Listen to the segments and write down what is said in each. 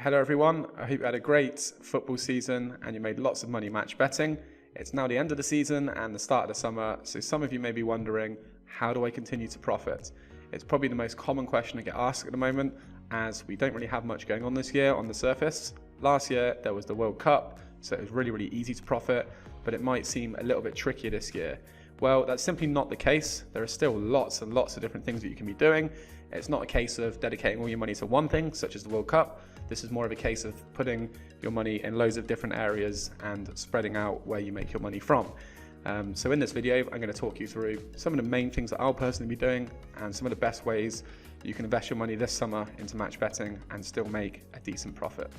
Hello everyone, I hope you had a great football season and you made lots of money match betting. It's now the end of the season and the start of the summer, so some of you may be wondering, how do I continue to profit? It's probably the most common question I get asked at the moment, as we don't really have much going on this year on the surface. Last year there was the World Cup, so it was really easy to profit, but it might seem a little bit trickier this year. Well, that's simply not the case. There are still lots and lots of different things that you can be doing. It's not a case of dedicating all your money to one thing, such as the World Cup. This is more of a case of putting your money in loads of different areas and spreading out where you make your money from. So in this video, I'm going to talk you through some of the main things that I'll personally be doing and some of the best ways you can invest your money this summer into match betting and still make a decent profit.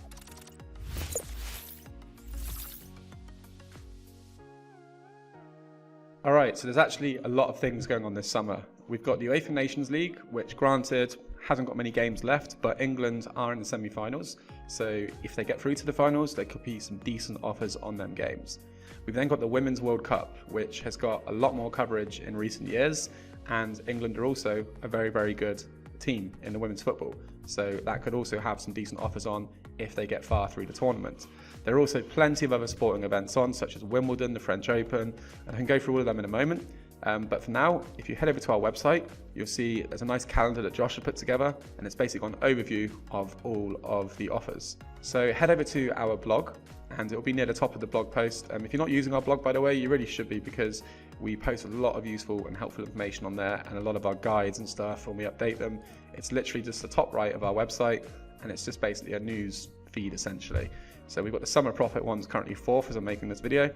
Alright, so there's actually a lot of things going on this summer. We've got the UEFA Nations League, which granted hasn't got many games left, but England are in the semi-finals. So if they get through to the finals, there could be some decent offers on them games. We've then got the Women's World Cup, which has got a lot more coverage in recent years, and England are also a very good team in the women's football. So that could also have some decent offers on if they get far through the tournament. There are also plenty of other sporting events on, such as Wimbledon, the French Open, and I can go through all of them in a moment. But for now, if you head over to our website, you'll see there's a nice calendar that Josh has put together, and it's basically an overview of all of the offers. So head over to our blog, and it'll be near the top of the blog post. If you're not using our blog, by the way, you really should be, because we post a lot of useful and helpful information on there, and a lot of our guides and stuff when we update them. It's literally just the top right of our website, and it's just basically a news feed essentially. So we've got the summer profit ones currently 4th as I'm making this video,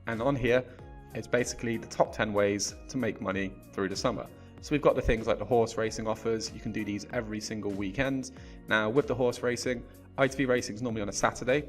and on here it's basically the top 10 ways to make money through the summer. So we've got the things like the horse racing offers. You can do these every single weekend. Now with the horse racing, Itv Racing is normally on a Saturday,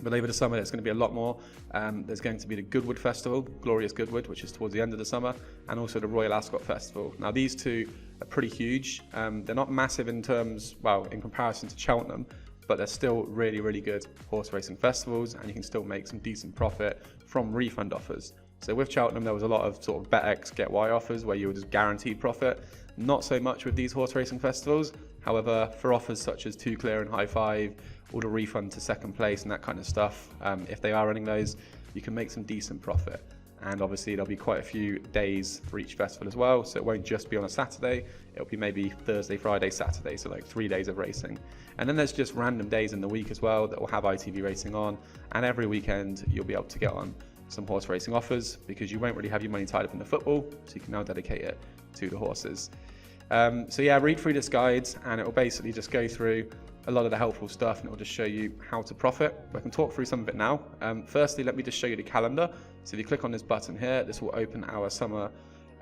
but over the summer there's going to be a lot more. There's going to be the Goodwood Festival, Glorious Goodwood, which is towards the end of the summer, and also the Royal Ascot Festival. Now these two are pretty huge. They're not massive in terms, well, in comparison to Cheltenham, but they're still really good horse racing festivals, and you can still make some decent profit from refund offers. So with Cheltenham, there was a lot of sort of bet X, get Y offers where you were just guaranteed profit. Not so much with these horse racing festivals. However, for offers such as 2 clear and high 5, or the refund to second place and that kind of stuff, if they are running those, you can make some decent profit. And obviously there'll be quite a few days for each festival as well, so it won't just be on a Saturday, it'll be maybe Thursday, Friday, Saturday, so like 3 days of racing. And then there's just random days in the week as well that will have Itv Racing on, and every weekend you'll be able to get on some horse racing offers, because you won't really have your money tied up in the football, so you can now dedicate it to the horses. So yeah, read through this guide and it will basically just go through a lot of the helpful stuff, and it will just show you how to profit. I can talk through some of it now. Firstly, let me just show you the calendar. So if you click on this button here, this will open our summer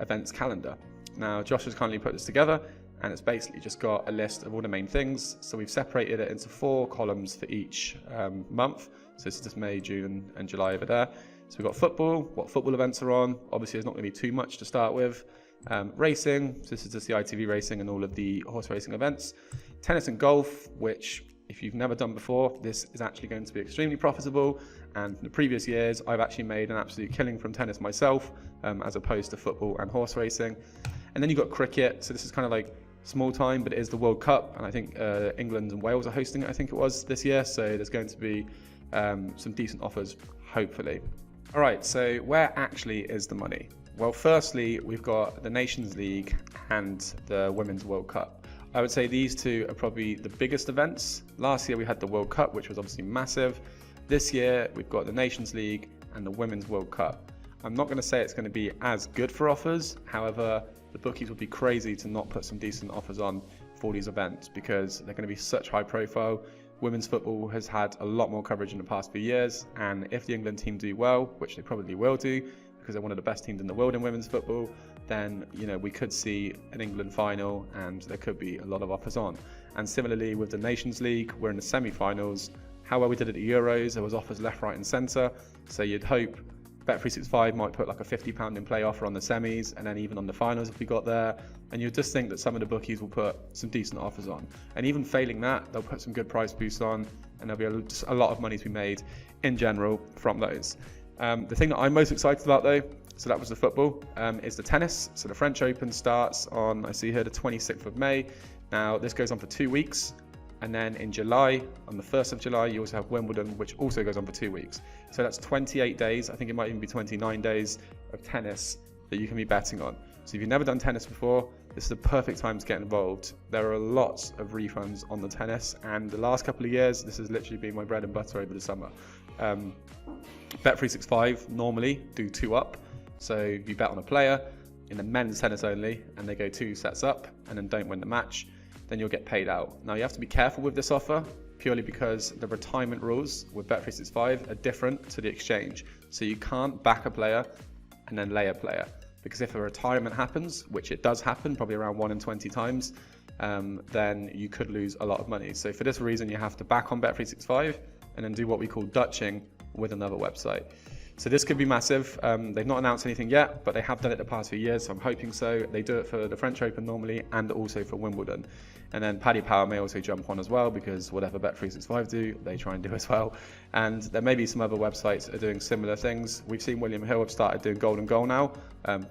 events calendar. Now Josh has kindly put this together, and it's basically just got a list of all the main things. So we've separated it into 4 columns for each month. So this is just May, June and July over there. So we've got football, what football events are on. Obviously there's not going to be too much to start with. Racing, so this is just the Itv Racing and all of the horse racing events. Tennis and golf, which if you've never done before, this is actually going to be extremely profitable. And in the previous years, I've actually made an absolute killing from tennis myself, as opposed to football and horse racing. And then you've got cricket, so this is kind of like small time, but it is the World Cup, and I think England and Wales are hosting it, I think it was, this year. So there's going to be some decent offers, hopefully. All right, so where actually is the money? Well, firstly, we've got the Nations League and the Women's World Cup. I would say these two are probably the biggest events. Last year we had the World Cup, which was obviously massive. This year we've got the Nations League and the Women's World Cup. I'm not going to say it's going to be as good for offers. However, the bookies would be crazy to not put some decent offers on for these events, because they're going to be such high profile. Women's football has had a lot more coverage in the past few years, and if the England team do well, which they probably will do, because they're one of the best teams in the world in women's football, then we could see an England final, and there could be a lot of offers on. And similarly with the Nations League, we're in the semi-finals. How well we did at the Euros, there was offers left, right and centre, so you'd hope Bet365 might put like a £50 in play offer on the semis, and then even on the finals if we got there, and you'd just think that some of the bookies will put some decent offers on. And even failing that, they'll put some good price boosts on, and there'll be a lot of money to be made in general from those. The thing that I'm most excited about though, so that was the football, is the tennis. So the French Open starts on, I see here, the 26th of May. Now this goes on for 2 weeks. And then in July, on the 1st of July, you also have Wimbledon, which also goes on for 2 weeks. So that's 28 days. I think it might even be 29 days of tennis that you can be betting on. So if you've never done tennis before, this is the perfect time to get involved. There are lots of refunds on the tennis, and the last couple of years, this has literally been my bread and butter over the summer. Bet365 normally do 2 up. So if you bet on a player in the men's tennis only, and they go 2 sets up and then don't win the match, then you'll get paid out. Now you have to be careful with this offer, purely because the retirement rules with Bet365 are different to the exchange. So you can't back a player and then lay a player, because if a retirement happens, which it does happen probably around 1 in 20 times, then you could lose a lot of money. So for this reason, you have to back on Bet365 and then do what we call Dutching with another website. So this could be massive. They've not announced anything yet, but they have done it the past few years, so I'm hoping so. They do it for the French Open normally, and also for Wimbledon. And then Paddy Power may also jump on as well, because whatever Bet365 do, they try and do as well. And there may be some other websites that are doing similar things. We've seen William Hill have started doing golden goal now.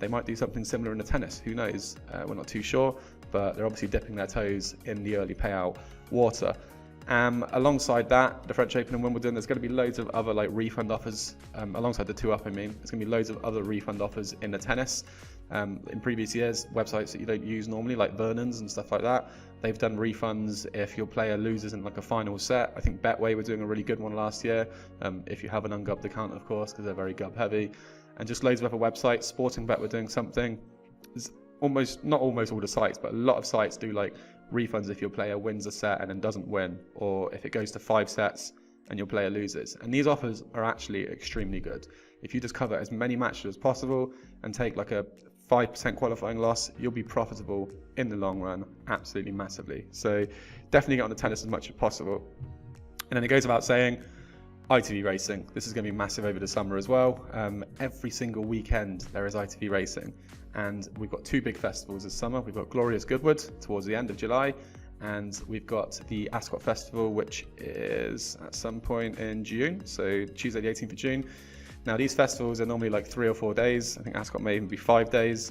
They might do something similar in the tennis, who knows? We're not too sure, but they're obviously dipping their toes in the early payout water. Alongside that, the French Open and Wimbledon, there's going to be loads of other like refund offers, alongside the 2 up, I mean, there's going to be loads of other refund offers in the tennis. In previous years, websites that you don't use normally, like Vernon's and stuff like that, they've done refunds if your player loses in like a final set. I think Betway were doing a really good one last year, if you have an ungubbed account, of course, because they're very gub heavy. And just loads of other websites. Sporting Bet were doing something. There's not almost all the sites, but a lot of sites do like refunds if your player wins a set and then doesn't win, or if it goes to 5 sets and your player loses. And these offers are actually extremely good. If you just cover as many matches as possible and take like a 5% qualifying loss, you'll be profitable in the long run, absolutely massively. So definitely get on the tennis as much as possible. And then it goes without saying, ITV Racing. This is going to be massive over the summer as well. Every single weekend there is ITV Racing, and we've got 2 big festivals this summer. We've got Glorious Goodwood towards the end of July, and we've got the Ascot Festival, which is at some point in June, so Tuesday the 18th of June. Now these festivals are normally like 3 or 4 days. I think Ascot may even be 5 days.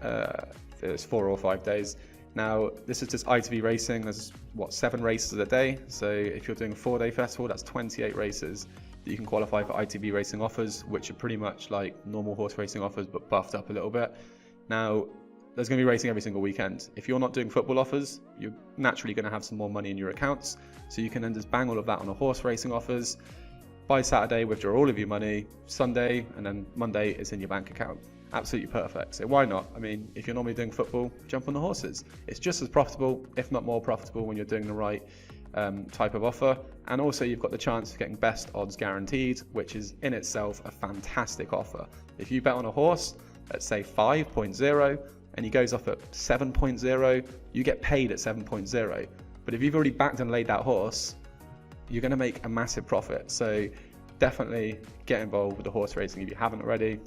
There's 4 or 5 days. Now this is just ITV Racing. There's 7 races a day. So if you're doing a 4-day festival, that's 28 races that you can qualify for ITV Racing offers, which are pretty much like normal horse racing offers but buffed up a little bit. Now there's going to be racing every single weekend. If you're not doing football offers, you're naturally going to have some more money in your accounts, so you can then just bang all of that on a horse racing offers. By Saturday, withdraw all of your money. Sunday and then Monday, it's in your bank account. Absolutely perfect. So why not? I mean, if you're normally doing football, jump on the horses. It's just as profitable, if not more profitable, when you're doing the right type of offer. And also you've got the chance of getting best odds guaranteed, which is in itself a fantastic offer. If you bet on a horse at say 5.0 and he goes off at 7.0, you get paid at 7.0. But if you've already backed and laid that horse, you're going to make a massive profit. So definitely get involved with the horse racing if you haven't already.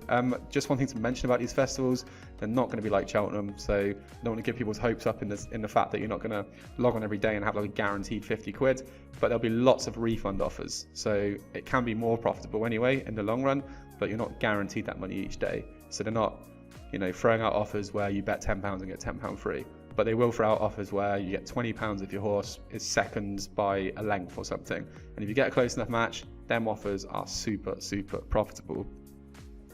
Just one thing to mention about these festivals, they're not going to be like Cheltenham, so I don't want to give people's hopes up in the fact that you're not going to log on every day and have like a guaranteed 50 quid, but there'll be lots of refund offers, so it can be more profitable anyway in the long run, but you're not guaranteed that money each day. So they're not, throwing out offers where you bet £10 and get £10 free, but they will throw out offers where you get £20 if your horse is second by a length or something, and if you get a close enough match, them offers are super profitable.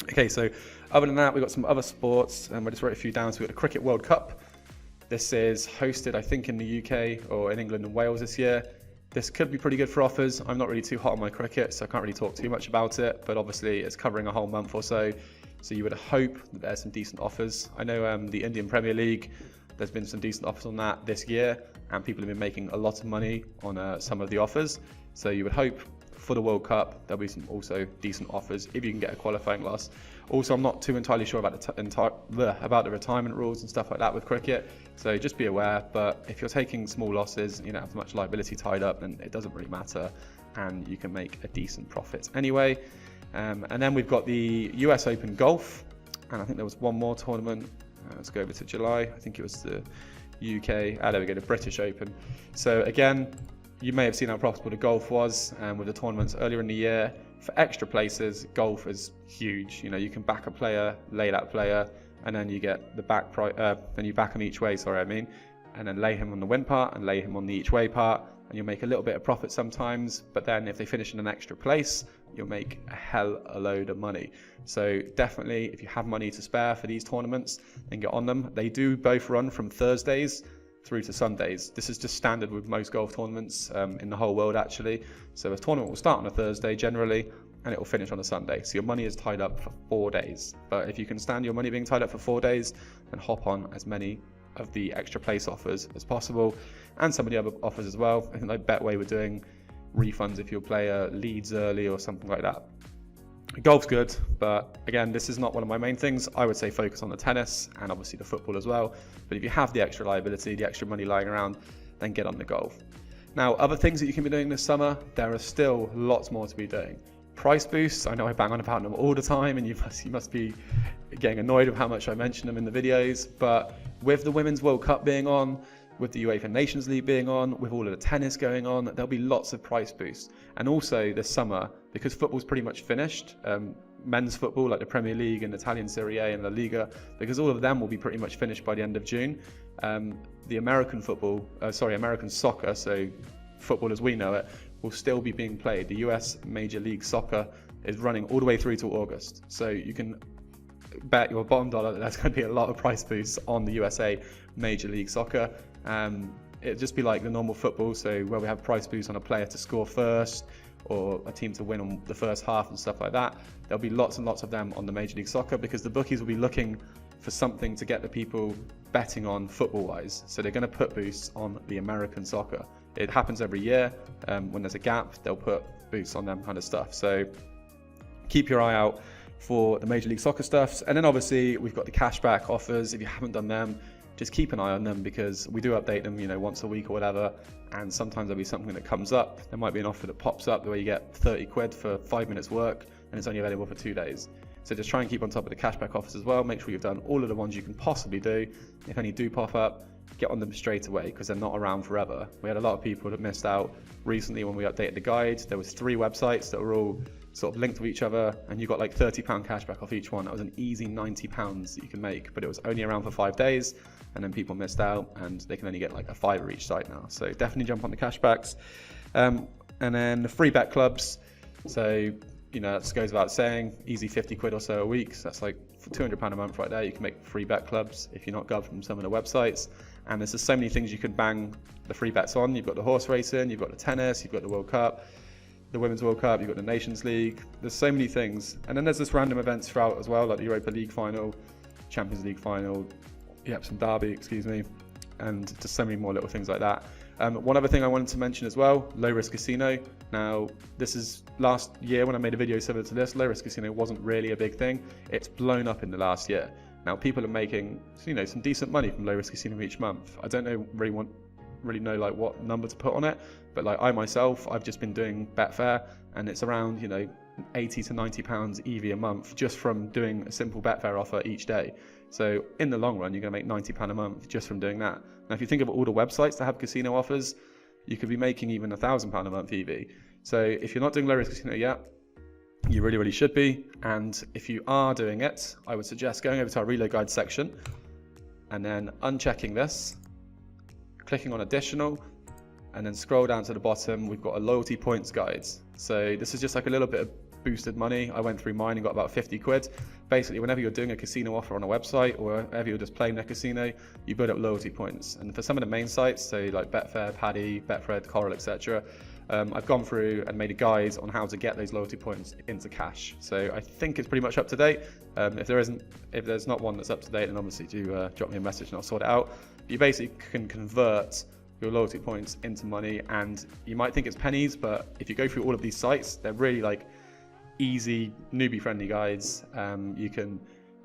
Okay, so other than that, we've got some other sports, and I just wrote a few down. So we've got the Cricket World Cup. This is hosted, I think, in the UK or in England and Wales this year. This could be pretty good for offers. I'm not really too hot on my cricket, so I can't really talk too much about it, but obviously it's covering a whole month or so, so you would hope that there's some decent offers. I know the Indian Premier League, there's been some decent offers on that this year, and people have been making a lot of money on some of the offers, so you would hope for the World Cup there'll be some also decent offers if you can get a qualifying loss. Also, I'm not too entirely sure about the retirement rules and stuff like that with cricket, so just be aware. But if you're taking small losses, you don't have much liability tied up, then it doesn't really matter, and you can make a decent profit anyway. And then we've got the US Open Golf, and I think there was one more tournament. Let's go over to July. I think it was the UK. There we go, the British Open. So again, you may have seen how profitable the golf was with the tournaments earlier in the year. For extra places, golf is huge. You can back a player, lay that player, and then you get the then you back him each way, and then lay him on the win part and lay him on the each way part, and you'll make a little bit of profit sometimes, but then if they finish in an extra place, you'll make a hell of a load of money. So definitely, if you have money to spare for these tournaments, then get on them. They do both run from Thursdays through to Sundays. This is just standard with most golf tournaments in the whole world, actually. So a tournament will start on a Thursday generally, and it will finish on a Sunday. So your money is tied up for 4 days. But if you can stand your money being tied up for 4 days, then hop on as many of the extra place offers as possible, and some of the other offers as well. I think like Betway were doing refunds if your player leads early or something like that. Golf's good, but again, this is not one of my main things. I would say focus on the tennis and obviously the football as well. But if you have the extra liability, the extra money lying around, then get on the golf. Now, other things that you can be doing this summer, there are still lots more to be doing. Price boosts, I know I bang on about them all the time, and you must be getting annoyed with how much I mention them in the videos, but with the Women's World Cup being on, with the UEFA Nations League being on, with all of the tennis going on, there'll be lots of price boosts. And also this summer, because football's pretty much finished, men's football like the Premier League and Italian Serie A and La Liga, because all of them will be pretty much finished by the end of June. The American American soccer, so football as we know it, will still be being played. The US Major League Soccer is running all the way through to August. So you can bet your bottom dollar that there's going to be a lot of price boosts on the USA Major League Soccer. It'd just be like the normal football, so where we have price boosts on a player to score first or a team to win on the first half and stuff like that. There'll be lots and lots of them on the Major League Soccer, because the bookies will be looking for something to get the people betting on football-wise. So they're going to put boosts on the American soccer. It happens every year. When there's a gap, they'll put boosts on them kind of stuff. So keep your eye out for the Major League Soccer stuffs. And then obviously we've got the cashback offers. If you haven't done them, just keep an eye on them, because we do update them, once a week or whatever. And sometimes there'll be something that comes up. There might be an offer that pops up where you get 30 quid for 5 minutes work, and it's only available for 2 days. So just try and keep on top of the cashback offers as well. Make sure you've done all of the ones you can possibly do. If any do pop up, get on them straight away, because they're not around forever. We had a lot of people that missed out recently when we updated the guide. There was 3 websites that were all sort of linked to each other, and you got like £30 cashback off each one. That was an easy £90 that you can make, but it was only around for 5 days, and then people missed out, and they can only get like a £5 each site now. So definitely jump on the cashbacks. And then the free bet clubs. So that goes without saying, easy 50 quid or so a week. So that's like £200 a month right there. You can make free bet clubs if you're not governed from some of the websites. And there's just so many things you can bang the free bets on. You've got the horse racing, you've got the tennis, you've got the World Cup, the Women's World Cup, you've got the Nations League. There's so many things. And then there's just random events throughout as well, like the Europa League final, Champions League final, the Epsom Derby, and just so many more little things like that. One other thing I wanted to mention as well, low risk casino. Now, this is last year when I made a video similar to this, low risk casino wasn't really a big thing. It's blown up in the last year. Now, people are making, some decent money from low risk casino each month. I don't really know like what number to put on it, but like I myself, I've just been doing Betfair, and it's around, 80 to 90 pounds EV a month just from doing a simple Betfair offer each day. So in the long run, you're going to make £90 a month just from doing that. Now, if you think of all the websites that have casino offers, you could be making even £1,000 a month EV. So if you're not doing low risk casino yet, you really, really should be. And if you are doing it, I would suggest going over to our reload guide section and then unchecking this, clicking on additional, and then scroll down to the bottom. We've got a loyalty points guide. So this is just like a little bit of boosted money. I went through mine and got about 50 quid. Basically, whenever you're doing a casino offer on a website, or whenever you're just playing a casino, you build up loyalty points. And for some of the main sites, say like Betfair, Paddy, Betfred, Coral, etc., I've gone through and made a guide on how to get those loyalty points into cash. So I think it's pretty much up to date. If there's not one that's up to date, then obviously do drop me a message and I'll sort it out. You basically can convert your loyalty points into money, and you might think it's pennies, but if you go through all of these sites, they're really like easy, newbie friendly guides. You can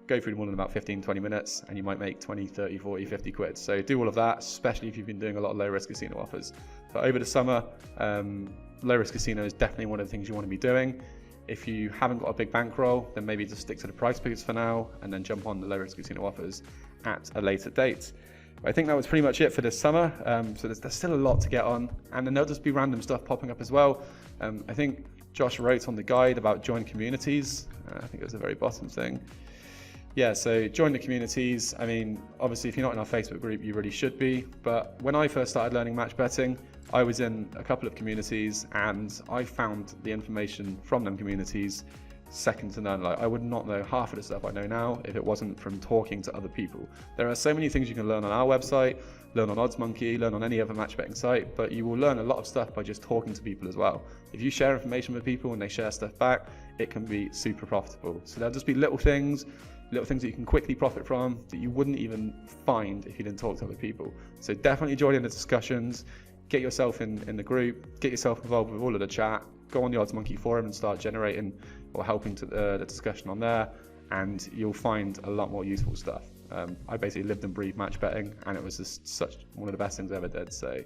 go through them all in about 15-20 minutes, and you might make 20, 30, 40, 50 quid. So do all of that, especially if you've been doing a lot of low risk casino offers. But over the summer, low risk casino is definitely one of the things you want to be doing. If you haven't got a big bankroll, then maybe just stick to the price boosts for now, and then jump on the low risk casino offers at a later date. But I think that was pretty much it for this summer. So there's still a lot to get on, and then there'll just be random stuff popping up as well. I think Josh wrote on the guide about join communities. I think it was the very bottom thing. Yeah, so join the communities. I mean, obviously, if you're not in our Facebook group, you really should be. But when I first started learning match betting, I was in a couple of communities and I found the information from them communities second to none. Like, I would not know half of the stuff I know now if it wasn't from talking to other people. There are so many things you can learn on our website, learn on OddsMonkey, learn on any other match betting site, but you will learn a lot of stuff by just talking to people as well. If you share information with people and they share stuff back, it can be super profitable. So there'll just be little things that you can quickly profit from that you wouldn't even find if you didn't talk to other people. So definitely join in the discussions, get yourself in the group, get yourself involved with all of the chat, go on the OddsMonkey forum and start generating or helping to the discussion on there, and you'll find a lot more useful stuff. I basically lived and breathed match betting, and it was just one of the best things I ever did. So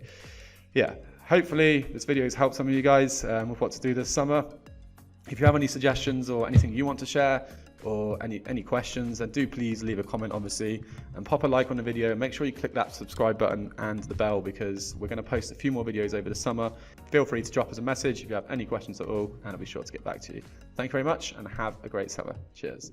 yeah, hopefully this video has helped some of you guys with what to do this summer. If you have any suggestions or anything you want to share, or any questions, then do please leave a comment, obviously, and pop a like on the video. Make sure you click that subscribe button and the bell, because we're going to post a few more videos over the summer. Feel free to drop us a message if you have any questions at all, and I'll be sure to get back to you. Thank you very much, and have a great summer. Cheers.